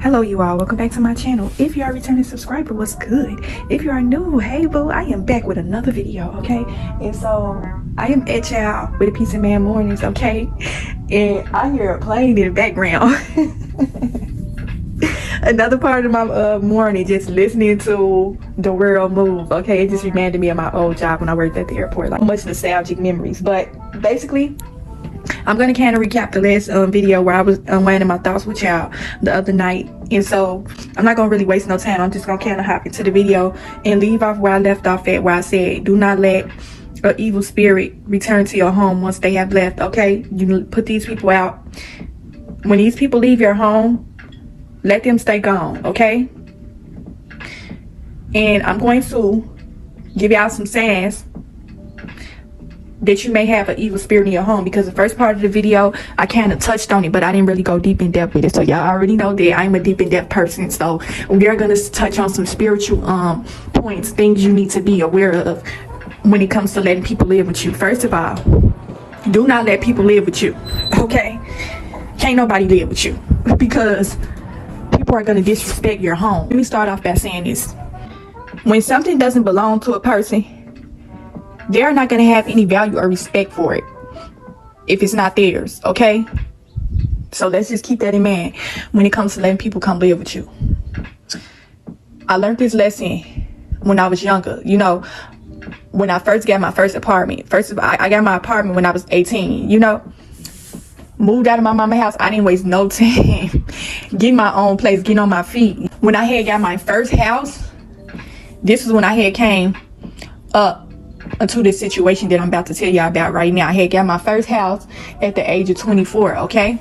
Hello you all, welcome back to my channel. If you are a returning subscriber, what's good? If you are new, hey boo, I am back with another video, okay? And so I am at y'all with a Peace of Man Mornings, okay? And I hear a plane in the background. Another part of my morning, just listening to the world move, okay? It just reminded me of my old job when I worked at the airport, like much nostalgic memories. But basically, I'm going to kind of recap the last video where I was unwinding my thoughts with y'all the other night. And so I'm not going to really waste no time. I'm just going to kind of hop into the video and leave off where I left off at, where I said, do not let an evil spirit return to your home once they have left, okay? You put these people out. When these people leave your home, let them stay gone, okay? And I'm going to give y'all some signs that you may have an evil spirit in your home, because the first part of the video I kind of touched on it, but I didn't really go deep in depth with it. So y'all already know that I'm a deep in depth person, so we are going to touch on some spiritual points, things you need to be aware of when it comes to letting people live with you. First of all, do not let people live with you, okay? Can't nobody live with you, because people are going to disrespect your home. Let me start off by saying this. When something doesn't belong to a person, they're not going to have any value or respect for it if it's not theirs, okay? So let's just keep that in mind when it comes to letting people come live with you. I learned this lesson when I was younger. You know, when I first got my first apartment. First of all, I got my apartment when I was 18, you know. Moved out of my mama's house. I didn't waste no time getting my own place, getting on my feet. When I had got my first house, this is when I had came up into this situation that I'm about to tell y'all about right now. I had got my first house at the age of 24, okay?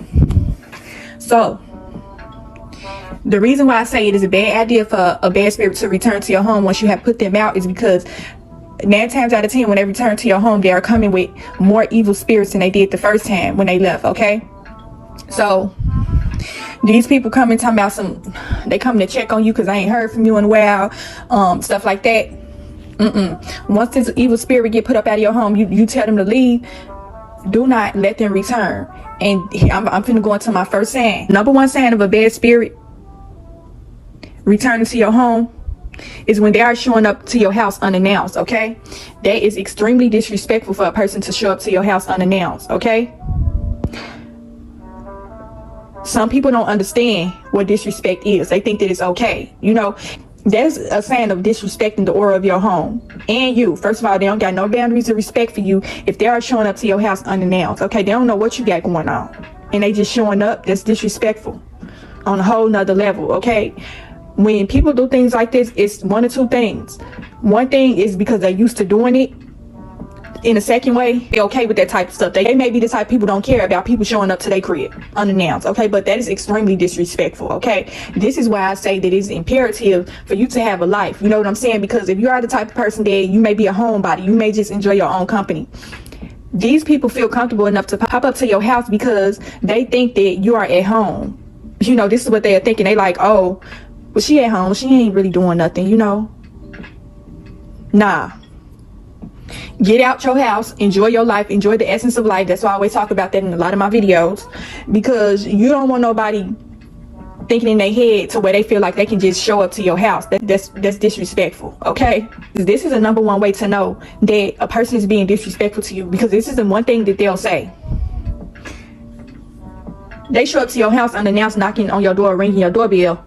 So the reason why I say it is a bad idea for a bad spirit to return to your home once you have put them out is because 9 times out of 10 when they return to your home, they are coming with more evil spirits than they did the first time when they left, okay? So these people come and talking about they come to check on you because I ain't heard from you in a while, stuff like that. Once this evil spirit get put up out of your home, you tell them to leave. Do not let them return. And I'm finna go into my first sign. Number one sign of a bad spirit returning to your home is when they are showing up to your house unannounced, okay? That is extremely disrespectful for a person to show up to your house unannounced, okay? Some people don't understand what disrespect is. They think that it's okay, you know. That's a sign of disrespecting the aura of your home and you. First of all, they don't got no boundaries of respect for you if they are showing up to your house unannounced, okay? They don't know what you got going on and they just showing up. That's disrespectful on a whole nother level, okay? When people do things like this, it's one of two things. One thing is because they're used to doing it. In a second way, they're okay with that type of stuff. They may be the type of people don't care about people showing up to their crib unannounced, okay? But that is extremely disrespectful, okay? This is why I say that it's imperative for you to have a life. You know what I'm saying? Because if you are the type of person that you may be a homebody, you may just enjoy your own company. These people feel comfortable enough to pop up to your house because they think that you are at home. You know, this is what they are thinking. They like, oh, well, she at home. She ain't really doing nothing, you know? Nah. Get out your house, enjoy your life, enjoy the essence of life. That's why I always talk about that in a lot of my videos, because you don't want nobody thinking in their head to where they feel like they can just show up to your house. That's disrespectful, okay? This is the number one way to know that a person is being disrespectful to you, because this is the one thing that they'll say. They show up to your house unannounced, knocking on your door, ringing your doorbell.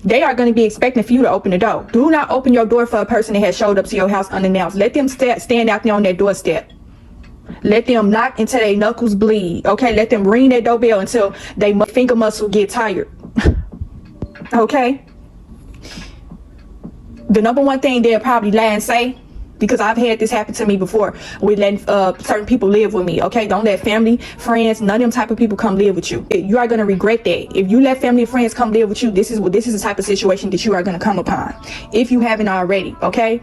They are going to be expecting for you to open the door. Do not open your door for a person that has showed up to your house unannounced. Let them stand out there on their doorstep. Let them knock until their knuckles bleed. Okay, let them ring their doorbell until their finger muscle get tired. Okay? The number one thing they'll probably lie and say, because I've had this happen to me before with letting certain people live with me, okay? Don't let family, friends, none of them type of people come live with you. You are going to regret that. If you let family and friends come live with you, this is the type of situation that you are going to come upon if you haven't already, okay?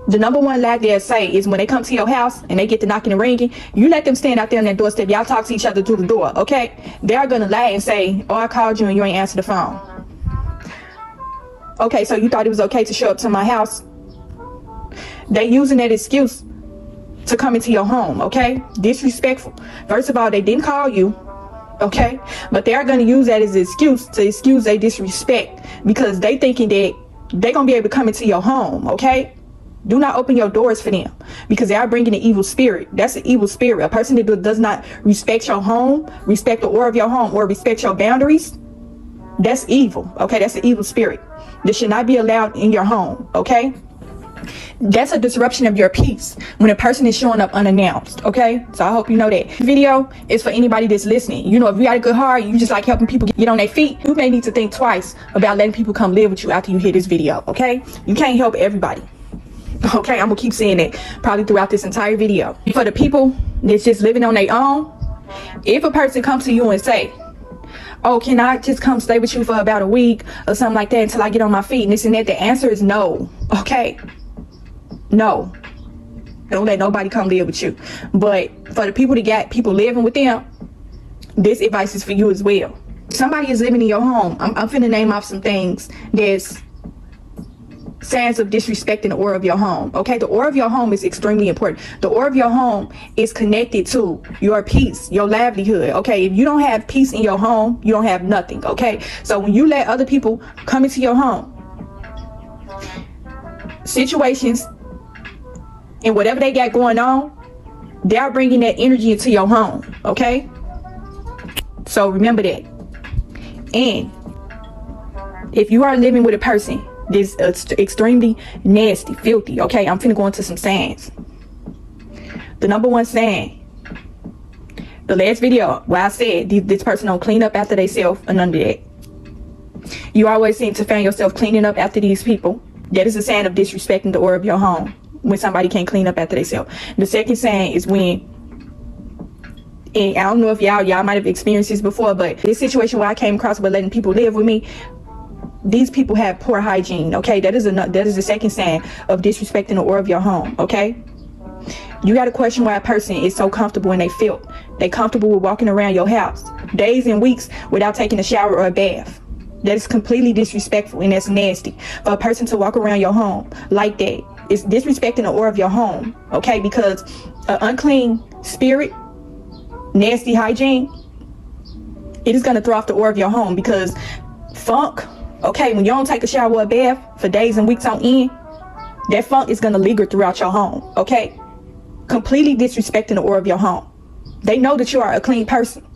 The number one lie they'll say is when they come to your house and they get to knocking and ringing, you let them stand out there on their doorstep. Y'all talk to each other through the door, okay? They are going to lie and say, oh, I called you and you ain't answered the phone. Okay, so you thought it was okay to show up to my house? They using that excuse to come into your home, okay? Disrespectful. First of all, they didn't call you. okay? But they are going to use that as an excuse to excuse their disrespect, because they thinking that they're going to be able to come into your home, okay? Do not open your doors for them, because they are bringing an evil spirit. That's an evil spirit. A person that does not respect your home, respect the aura of your home, or respect your boundaries, that's evil, okay? That's an evil spirit. This should not be allowed in your home, okay? That's a disruption of your peace when a person is showing up unannounced, okay? So I hope you know that. This video is for anybody that's listening. You know, if you got a good heart, you just like helping people get on their feet, you may need to think twice about letting people come live with you after you hear this video, okay? You can't help everybody, okay? I'm gonna keep saying that probably throughout this entire video. For the people that's just living on their own, if a person comes to you and say, oh, can I just come stay with you for about a week or something like that until I get on my feet and this and that, the answer is no, okay? No, don't let nobody come live with you. But for the people that got people living with them, this advice is for you as well. Somebody is living in your home. I'm finna name off some things that's signs of disrespecting the aura of your home, okay? The aura of your home is extremely important. The aura of your home is connected to your peace, your livelihood, okay? If you don't have peace in your home, you don't have nothing, okay? So when you let other people come into your home, situations and whatever they got going on, they're bringing that energy into your home, okay? So remember that. And if you are living with a person that's extremely nasty, filthy, okay, I'm finna go into some signs. The number one sign, the last video where I said this person don't clean up after themselves and none of that. You always seem to find yourself cleaning up after these people. That is a sign of disrespecting the aura of your home, when somebody can't clean up after themselves. The second sign is when, and I don't know if y'all might have experienced this before, but this situation where I came across with letting people live with me, these people have poor hygiene, okay? That is the second sign of disrespecting the aura of your home, okay? You got to question why a person is so comfortable in their filth. They comfortable with walking around your house days and weeks without taking a shower or a bath. That is completely disrespectful, and that's nasty. For a person to walk around your home like that, it's disrespecting the aura of your home, okay? Because an unclean spirit, nasty hygiene, it is going to throw off the aura of your home, because funk, okay, when you don't take a shower or a bath for days and weeks on end, that funk is going to linger throughout your home, okay? Completely disrespecting the aura of your home. They know that you are a clean person,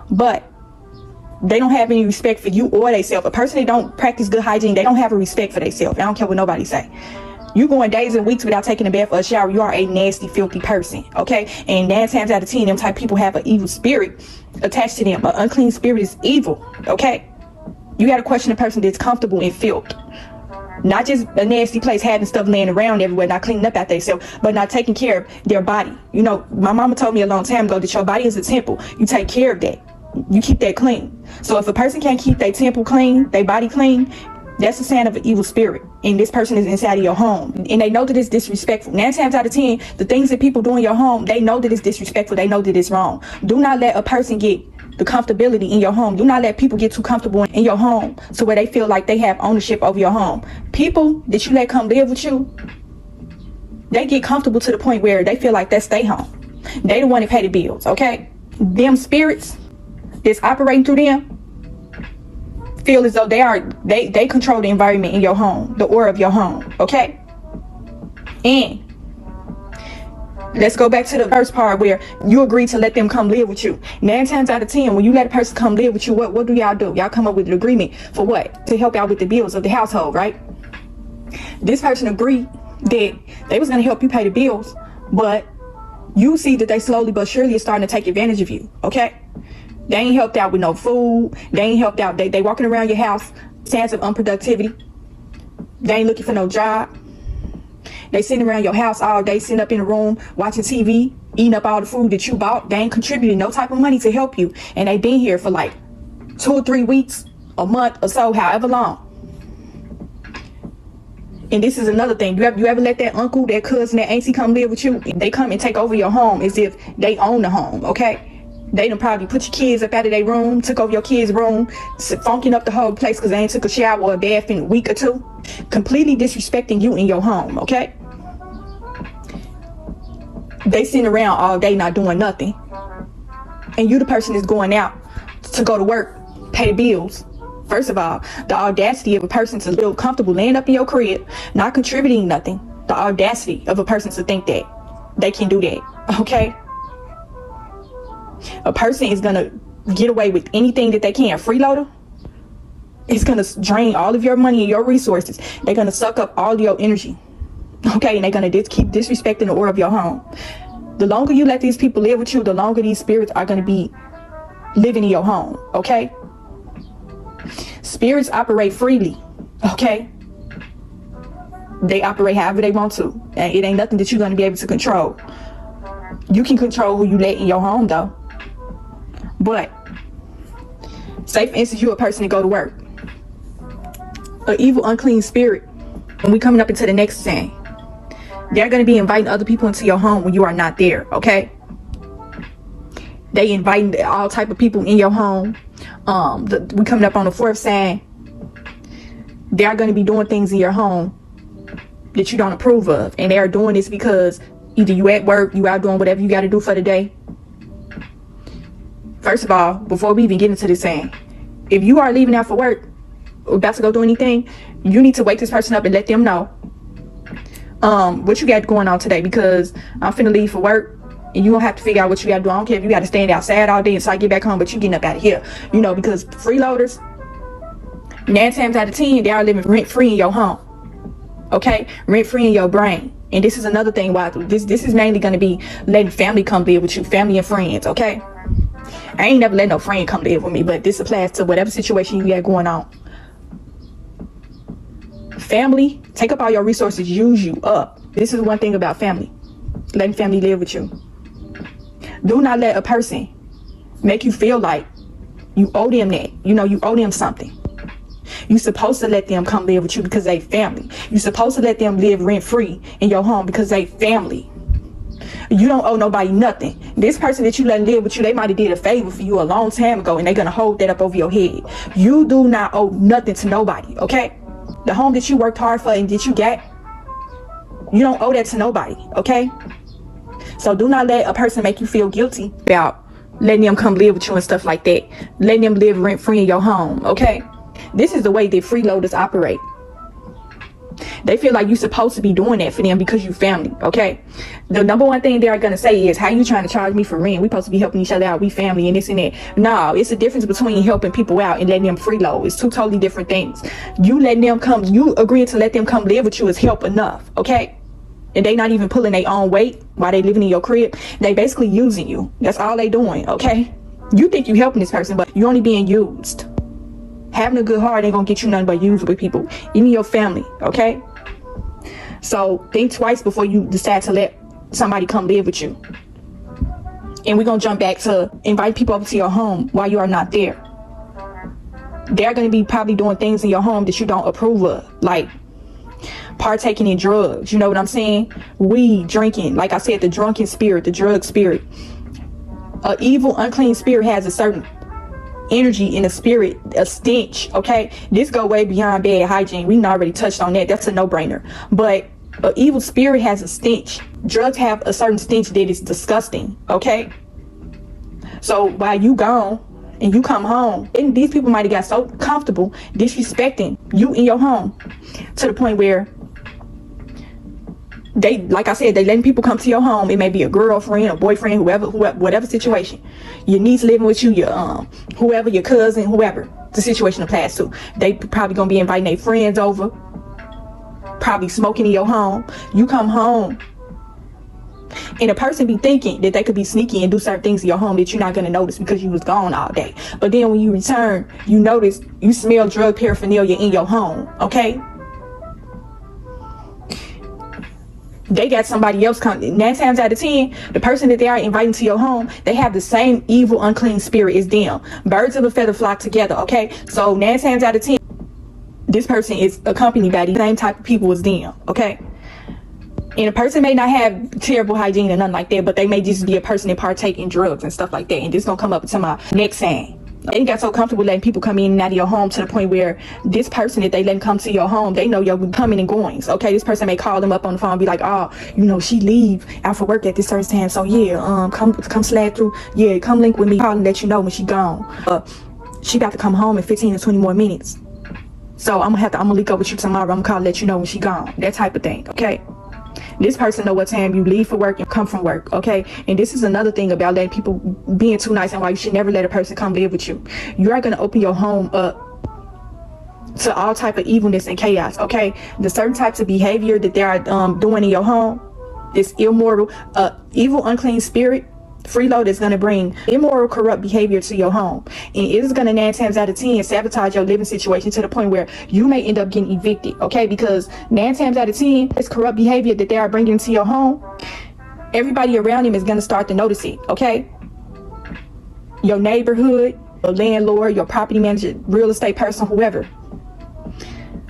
but they don't have any respect for you or themselves. A person that don't practice good hygiene, they don't have a respect for themselves. I don't care what nobody say. You going days and weeks without taking a bath or a shower, you are a nasty, filthy person, okay? And 9 times out of 10, them type of people have an evil spirit attached to them. An unclean spirit is evil, okay? You got to question a person that's comfortable in filth. Not just a nasty place having stuff laying around everywhere, not cleaning up after themselves, but not taking care of their body. You know, my mama told me a long time ago that your body is a temple. You take care of that. You keep that clean. So if a person can't keep their temple clean, their body clean, that's a sign of an evil spirit. And this person is inside of your home. And they know that it's disrespectful. 9 times out of 10, the things that people do in your home, they know that it's disrespectful. They know that it's wrong. Do not let a person get the comfortability in your home. Do not let people get too comfortable in your home so where they feel like they have ownership over your home. People that you let come live with you, they get comfortable to the point where they feel like that's their home. They the one that pay the bills, okay? Them spirits that's operating through them feel as though they control the environment in your home, the aura of your home, okay? And let's go back to the first part where you agree to let them come live with you. 9 times out of 10, when you let a person come live with you, what do y'all do? Y'all come up with an agreement for what? To help out with the bills of the household, right? This person agreed that they was going to help you pay the bills, but you see that they slowly but surely are starting to take advantage of you, okay? They ain't helped out with no food. They ain't helped out. They walking around your house, signs of unproductivity. They ain't looking for no job. They sitting around your house all day, sitting up in the room, watching TV, eating up all the food that you bought. They ain't contributing no type of money to help you. And they been here for like 2 or 3 weeks, a month or so, however long. And this is another thing. You ever let that uncle, that cousin, that auntie come live with you? They come and take over your home as if they own the home, okay? They done probably put your kids up out of their room, took over your kids' room, funking up the whole place because they ain't took a shower or a bath in a week or 2. Completely disrespecting you in your home, okay? They sitting around all day not doing nothing. and you the person that's going out to go to work, pay bills. First of all, the audacity of a person to feel comfortable laying up in your crib, not contributing nothing. The audacity of a person to think that they can do that, okay? A person is gonna get away with anything that they can. Freeloader is gonna drain all of your money and your resources. They're gonna suck up all your energy, okay? And they're gonna keep disrespecting the order of your home. The longer you let these people live with you, the longer these spirits are gonna be living in your home, okay? Spirits operate freely, okay? They operate however they want to, and it ain't nothing that you're going to be able to control. You can control who you let in your home, though. But say for instance, you're a person to go to work, an evil, unclean spirit, and we coming up into the next thing. They're going to be inviting other people into your home when you are not there, okay? They inviting all type of people in your home. We coming up on the fourth sign. They are going to be doing things in your home that you don't approve of, and they are doing this because either you at work, you out doing whatever you got to do for the day. First of all, before we even get into this saying, if you are leaving out for work or about to go do anything, you need to wake this person up and let them know what you got going on today, because I'm finna leave for work. And you don't have to figure out what you got to do. I don't care if you got to stand outside all day until I get back home, but you getting up out of here. You know, because freeloaders, 9 times out of 10, they are living rent-free in your home. Okay? Rent-free in your brain. And this is another thing why this is mainly going to be letting family come live with you. Family and friends, okay? I ain't never let no friend come live with me, but this applies to whatever situation you got going on. Family, take up all your resources, use you up. This is one thing about family. Letting family live with you. Do not let a person make you feel like you owe them that. You know, you owe them something. You're supposed to let them come live with you because they family. You're supposed to let them live rent-free in your home because they family. You don't owe nobody nothing. This person that you let live with you, they might have did a favor for you a long time ago, and they're going to hold that up over your head. You do not owe nothing to nobody, okay? The home that you worked hard for and that you got, you don't owe that to nobody, okay? So do not let a person make you feel guilty about letting them come live with you and stuff like that. Letting them live rent-free in your home, okay? This is the way that freeloaders operate. They feel like you're supposed to be doing that for them because you family, okay? The number one thing they're going to say is, how you trying to charge me for rent? We supposed to be helping each other out. We family and this and that. No, it's a difference between helping people out and letting them freeload. It's two totally different things. You letting them come, you agreeing to let them come live with you is help enough, okay? And they not even pulling their own weight while they living in your crib. They basically using you. That's all they doing, okay? You think you helping this person, but you only being used. Having a good heart ain't gonna get you nothing but used with people, even your family, okay? So think twice before you decide to let somebody come live with you. And we're gonna jump back to invite people over to your home while you are not there. They're gonna be probably doing things in your home that you don't approve of, like partaking in drugs, you know what I'm saying? Weed, drinking, like I said, the drunken spirit, the drug spirit. An evil, unclean spirit has a certain energy in the spirit, a stench, okay? This go way beyond bad hygiene. We already touched on that. That's a no-brainer. But an evil spirit has a stench. Drugs have a certain stench that is disgusting, okay? So while you gone and you come home, and these people might have got so comfortable disrespecting you in your home to the point where they, like I said, they letting people come to your home. It may be a girlfriend, a boyfriend, whoever, whatever situation. Your niece living with you, your whoever, your cousin, whoever the situation applies to. They probably gonna be inviting their friends over, probably smoking in your home. You come home, and a person be thinking that they could be sneaky and do certain things in your home that you're not gonna notice because you was gone all day. But then when you return, you notice you smell drug paraphernalia in your home, okay? They got somebody else coming. 9 times out of 10, the person that they are inviting to your home, they have the same evil, unclean spirit as them. Birds of a feather flock together, okay? So 9 times out of 10, this person is accompanied by the same type of people as them, okay? And a person may not have terrible hygiene and nothing like that, but they may just be a person that partake in drugs and stuff like that. And this gonna come up to my next saying. They got so comfortable letting people come in and out of your home to the point where this person, if they let them come to your home, they know your coming and goings. Okay, this person may call them up on the phone and be like, oh, you know, she leave out for work at this certain time, so yeah, come slide through, yeah, come link with me, call and let you know when she gone. She got to come home in 15 to 20 more minutes, so I'm gonna link up with you tomorrow. I'm gonna call and let you know when she gone. That type of thing. Okay, this person know what time you leave for work and come from work. Okay, and this is another thing about letting people being too nice and why you should never let a person come live with you. You are gonna open your home up to all type of evilness and chaos. Okay, the certain types of behavior that they are doing in your home, this immoral, evil, unclean spirit, freeload is going to bring immoral, corrupt behavior to your home, and it is going to 9 times out of 10 sabotage your living situation to the point where you may end up getting evicted. Okay, because 9 times out of 10 this corrupt behavior that they are bringing into your home, everybody around them is going to start to notice it. Okay, your neighborhood, your landlord, your property manager, real estate person, whoever,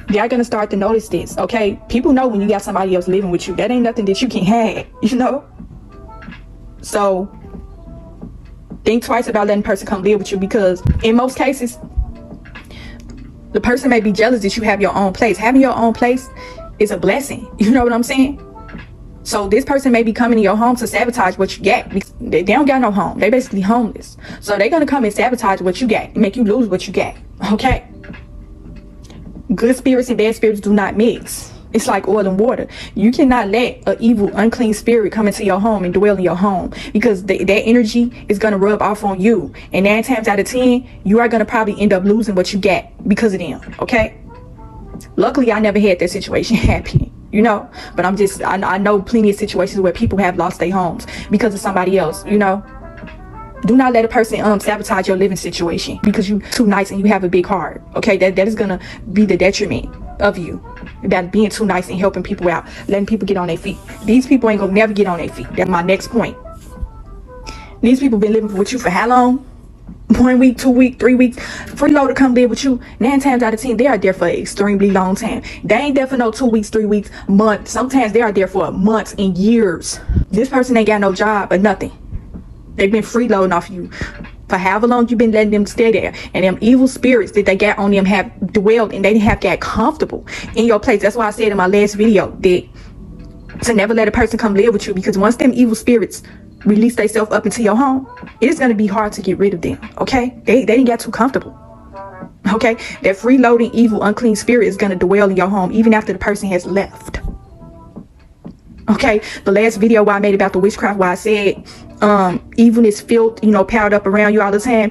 they're going to start to notice this. Okay, people know when you got somebody else living with you. That ain't nothing that you can have, you know. So think twice about letting a person come live with you, because in most cases the person may be jealous that you have your own place. Having your own place is a blessing, you know what I'm saying? So this person may be coming to your home to sabotage what you get. They don't got no home, they basically homeless, so they're gonna come and sabotage what you get and make you lose what you get. Okay, good spirits and bad spirits do not mix. It's like oil and water. You cannot let an evil, unclean spirit come into your home and dwell in your home, because that energy is going to rub off on you. And 9 times out of 10, you are going to probably end up losing what you get because of them. Okay? Luckily, I never had that situation happen, you know. But I know plenty of situations where people have lost their homes because of somebody else, you know. Do not let a person sabotage your living situation because you too nice and you have a big heart. Okay, that is gonna be the detriment of you, about being too nice and helping people out, letting people get on their feet. These people ain't gonna never get on their feet. That's my next point. These people been living with you for how long? 1 week, 2 weeks, 3 weeks. Freeloader come live with you. 9 times out of 10, they are there for an extremely long time. They ain't there for no 2 weeks, 3 weeks, months. Sometimes they are there for months and years. This person ain't got no job or nothing. They've been freeloading off you for however long you've been letting them stay there. And them evil spirits that they got on them have dwelled, and they have got comfortable in your place. That's why I said in my last video that to never let a person come live with you, because once them evil spirits release themselves up into your home, it is going to be hard to get rid of them. Okay, they didn't get too comfortable. Okay, that freeloading evil unclean spirit is going to dwell in your home even after the person has left. Okay, the last video where I made about the witchcraft, where I said evilness, filth, you know, piled up around you all the time.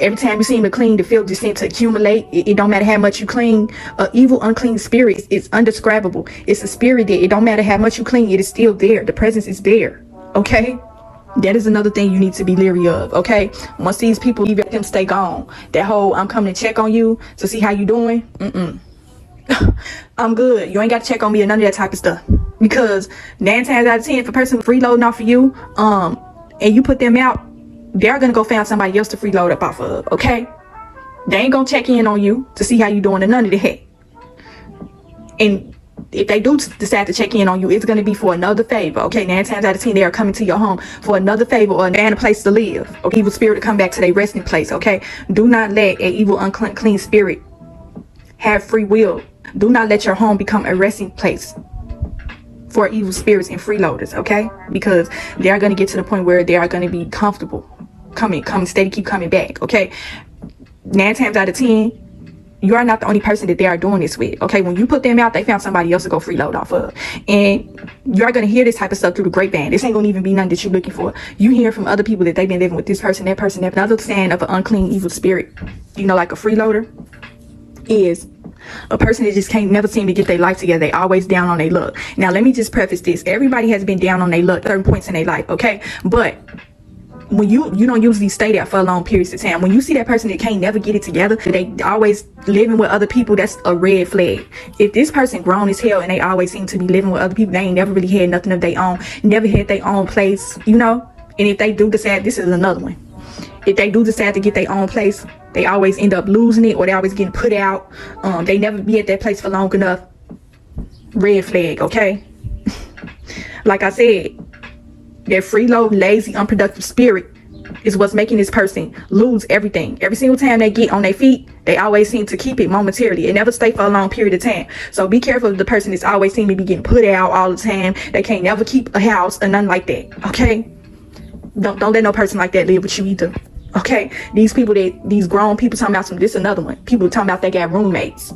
Every time you seem to clean, the filth just seems to accumulate. It don't matter how much you clean. Evil, unclean spirit is undescribable. It's a spirit that it don't matter how much you clean, it is still there. The presence is there. Okay, that is another thing you need to be leery of. Okay, once these people leave, let them stay gone. That whole I'm coming to check on you to see how you doing. I'm good. You ain't got to check on me or none of that type of stuff. Because 9 times out of 10, if a person freeloading off of you, and you put them out, they're gonna go find somebody else to freeload up off of. Okay, they ain't gonna check in on you to see how you doing or none of that. And if they do decide to check in on you, it's gonna be for another favor. Okay, 9 times out of 10, they are coming to your home for another favor or a place to live. Or evil spirit to come back to their resting place. Okay, do not let an evil, unclean spirit have free will. Do not let your home become a resting place for evil spirits and freeloaders. Okay, because they are going to get to the point where they are going to be comfortable coming steady, keep coming back. Okay, 9 times out of 10, you are not the only person that they are doing this with. Okay, when you put them out, they found somebody else to go freeload off of, and you are going to hear this type of stuff through the grapevine. This ain't going to even be nothing that you're looking for. You hear from other people that they've been living with this person, that person, that. Another sign of an unclean evil spirit, you know, like a freeloader, is a person that just can't never seem to get their life together. They always down on their luck. Now let me just preface this: everybody has been down on their luck at certain points in their life. Okay, but when you don't usually stay there for long periods of time. When you see that person that can't never get it together, they always living with other people, that's a red flag. If this person grown as hell and they always seem to be living with other people, they ain't never really had nothing of their own, never had their own place, you know. And if they do decide, this is another one, if they do decide to get their own place, they always end up losing it, or they always getting put out. They never be at that place for long enough. Red flag. Okay. Like I said, that freeload, lazy, unproductive spirit is what's making this person lose everything. Every single time they get on their feet, they always seem to keep it momentarily. It never stay for a long period of time. So be careful of the person that's always seem to be getting put out all the time. They can't never keep a house or nothing like that. Okay? Don't let no person like that live with you either. Okay? These people these grown people talking about this another one. People talking about they got roommates.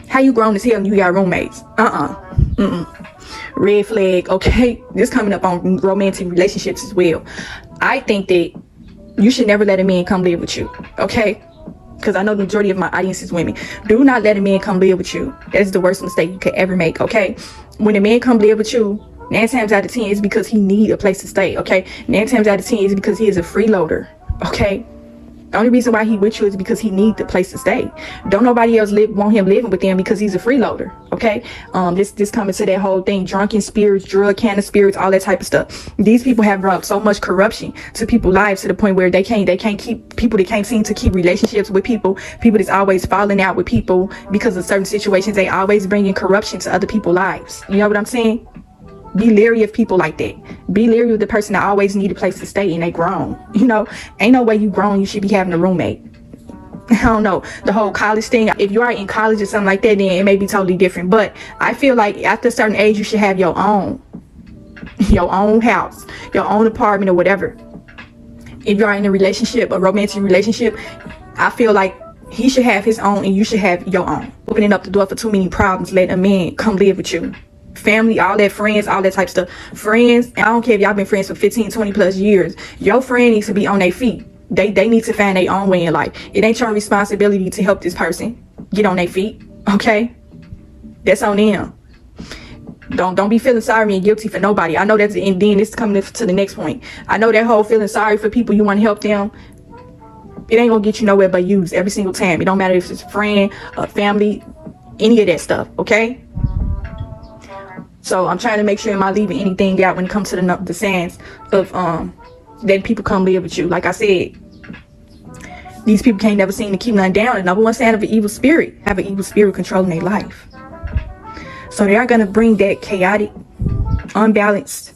How you grown as hell and you got roommates? Red flag. Okay? This coming up on romantic relationships as well. I think that you should never let a man come live with you. Okay? Because I know the majority of my audience is women. Do not let a man come live with you. That is the worst mistake you could ever make. Okay? When a man come live with you, 9 times out of 10 is because he need a place to stay. Okay? 9 times out of 10 is because he is a freeloader. Okay? The only reason why he with you is because he need the place to stay. Don't nobody else want him living with them because he's a freeloader. Okay? This coming to that whole thing, drunken spirits, drug kind of spirits, all that type of stuff. These people have brought so much corruption to people's lives to the point where they can't keep people that can't seem to keep relationships with people that's always falling out with people because of certain situations. They always bringing corruption to other people's lives. You know what I'm saying? Be leery of people like that. Be leery of the person that always need a place to stay and they grown. You know, ain't no way you grown you should be having a roommate. I don't know, the whole college thing. If you are in college or something like that, then it may be totally different. But I feel like after a certain age, you should have your own house, your own apartment or whatever. If you are in a relationship, a romantic relationship, I feel like he should have his own and you should have your own. Opening up the door for too many problems, letting a man come live with you. Family, all that, friends, all that type of stuff. Friends, and I don't care if y'all been friends for 15, 20 plus years. Your friend needs to be on their feet. They need to find their own way in life. It ain't your responsibility to help this person get on their feet. Okay? That's on them. Don't be feeling sorry and guilty for nobody. I know that's, and then it's coming to the next point. I know that whole feeling sorry for people, you want to help them. It ain't gonna get you nowhere but use every single time. It don't matter if it's a friend, a family, any of that stuff. Okay? So I'm trying to make sure I'm not leaving anything out when it comes to the signs of letting people come live with you. Like I said, these people can't never seem to keep nothing down. The number one sign of an evil spirit, have an evil spirit controlling their life. So they are gonna bring that chaotic, unbalanced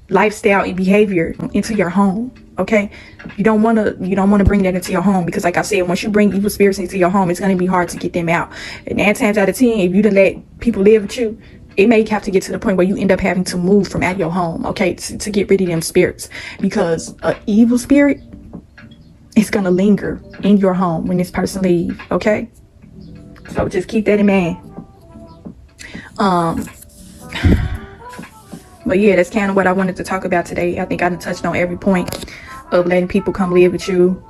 lifestyle and behavior into your home. Okay, you don't want to bring that into your home, because like I said, once you bring evil spirits into your home, it's going to be hard to get them out. And 9 times out of 10, if you don't let people live with you, it may have to get to the point where you end up having to move from out of your home, okay, to get rid of them spirits, because an evil spirit is going to linger in your home when this person leaves. Okay, so just keep that in mind. But yeah, that's kind of what I wanted to talk about today. I think I touched on every point of letting people come live with you.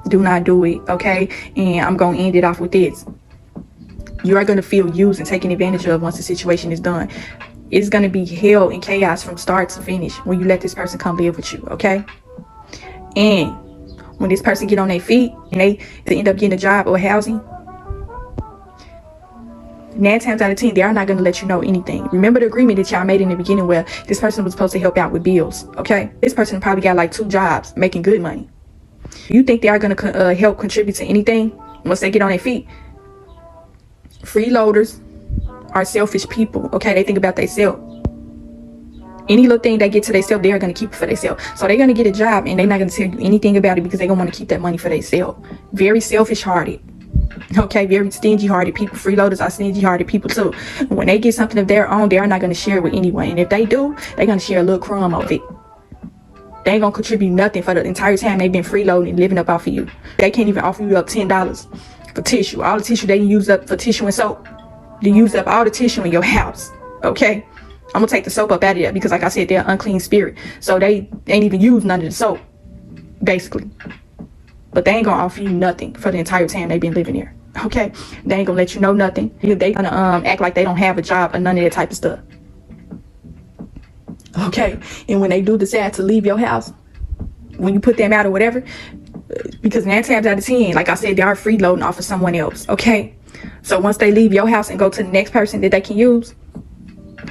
Do not do it, okay? And I'm going to end it off with this. You are going to feel used and taken advantage of once the situation is done. It's going to be hell and chaos from start to finish when you let this person come live with you, okay? And when this person get on their feet and they end up getting a job or housing, 9 times out of 10, they are not going to let you know anything. Remember the agreement that y'all made in the beginning where this person was supposed to help out with bills, okay? This person probably got like 2 jobs, making good money. You think they are going to help contribute to anything once they get on their feet? Freeloaders are selfish people, okay? They think about themselves. Any little thing they get to themselves, they are going to keep it for themselves. So they're going to get a job and they're not going to tell you anything about it because they're going to want to keep that money for themselves. Very selfish-hearted. Okay, very stingy-hearted people. Freeloaders are stingy-hearted people too. When they get something of their own, they are not going to share it with anyone. And if they do, they're going to share a little crumb of it. They ain't going to contribute nothing for the entire time they've been freeloading and living up off of you. They can't even offer you up $10 for tissue. All the tissue they use up for tissue and soap. They use up all the tissue in your house. Okay? I'm going to take the soap up out of there because, like I said, they're an unclean spirit. So they ain't even use none of the soap, basically. But they ain't going to offer you nothing for the entire time they've been living there. Okay? They ain't going to let you know nothing. They going to act like they don't have a job or none of that type of stuff. Okay? And when they do decide to leave your house, when you put them out or whatever, because 9 times out of 10, like I said, they are freeloading off of someone else. Okay? So once they leave your house and go to the next person that they can use,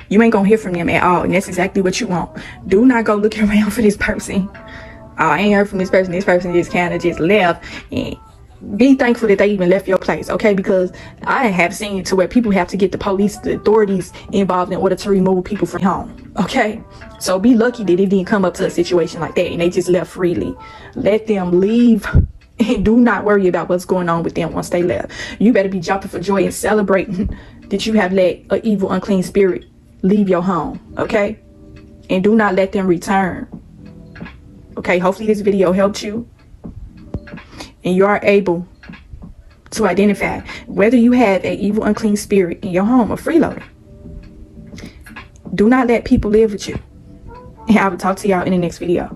you ain't going to hear from them at all. And that's exactly what you want. Do not go looking around for this person. I ain't heard from this person. This person just kind of just left. And be thankful that they even left your place, okay? Because I have seen to where people have to get the police, the authorities involved in order to remove people from home, okay? So be lucky that it didn't come up to a situation like that and they just left freely. Let them leave and do not worry about what's going on with them once they left. You better be jumping for joy and celebrating that you have let an evil, unclean spirit leave your home, okay? And do not let them return. Okay, hopefully this video helped you and you are able to identify whether you have an evil, unclean spirit in your home or freeloader. Do not let people live with you. And I will talk to y'all in the next video.